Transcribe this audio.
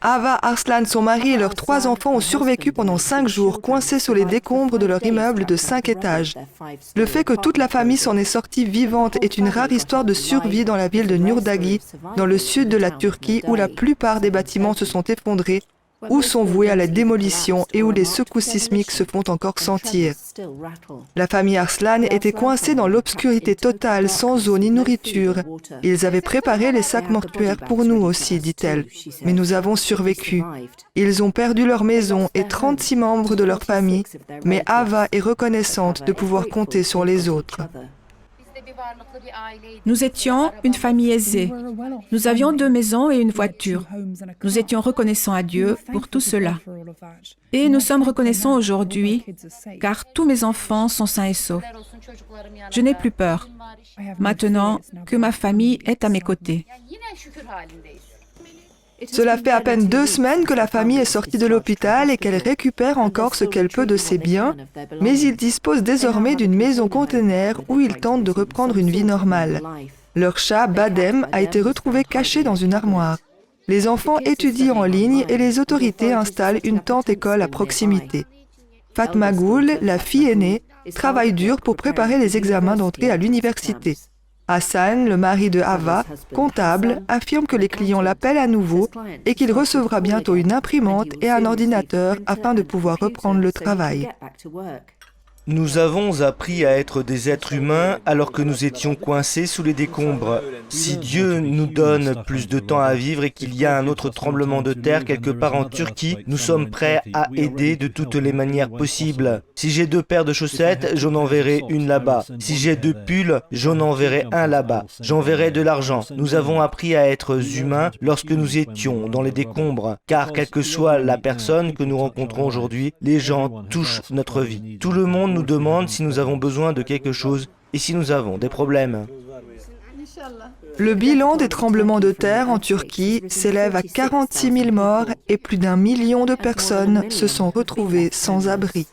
Ava, Arslan, son mari et leurs 3 enfants ont survécu pendant 5 jours, coincés sous les décombres de leur immeuble de 5 étages. Le fait que toute la famille s'en est sortie vivante est une rare histoire de survie dans la ville de Nurdagi, dans le sud de la Turquie, où la plupart des bâtiments se sont effondrés, ou sont voués à la démolition et où les secousses sismiques se font encore sentir. La famille Arslan était coincée dans l'obscurité totale, sans eau ni nourriture. Ils avaient préparé les sacs mortuaires pour nous aussi, dit-elle, mais nous avons survécu. Ils ont perdu leur maison et 36 membres de leur famille, mais Ava est reconnaissante de pouvoir compter sur les autres. Nous étions une famille aisée. Nous avions 2 maisons et une voiture. Nous étions reconnaissants à Dieu pour tout cela. Et nous sommes reconnaissants aujourd'hui, car tous mes enfants sont sains et saufs. Je n'ai plus peur, maintenant que ma famille est à mes côtés. Cela fait à peine 2 semaines que la famille est sortie de l'hôpital et qu'elle récupère encore ce qu'elle peut de ses biens, mais ils disposent désormais d'une maison container où ils tentent de reprendre une vie normale. Leur chat, Badem, a été retrouvé caché dans une armoire. Les enfants étudient en ligne et les autorités installent une tente-école à proximité. Fatma Gul, la fille aînée, travaille dur pour préparer les examens d'entrée à l'université. Hassan, le mari de Ava, comptable, affirme que les clients l'appellent à nouveau et qu'il recevra bientôt une imprimante et un ordinateur afin de pouvoir reprendre le travail. Nous avons appris à être des êtres humains alors que nous étions coincés sous les décombres. Si Dieu nous donne plus de temps à vivre et qu'il y a un autre tremblement de terre quelque part en Turquie, nous sommes prêts à aider de toutes les manières possibles. Si j'ai 2 paires de chaussettes, j'en enverrai une là-bas. Si j'ai 2 pulls, j'en enverrai un là-bas. J'enverrai de l'argent. Nous avons appris à être humains lorsque nous étions dans les décombres, car quelle que soit la personne que nous rencontrons aujourd'hui, les gens touchent notre vie. Tout le monde nous demande si nous avons besoin de quelque chose et si nous avons des problèmes. Le bilan des tremblements de terre en Turquie s'élève à 46 000 morts et plus d'1 million de personnes se sont retrouvées sans abri.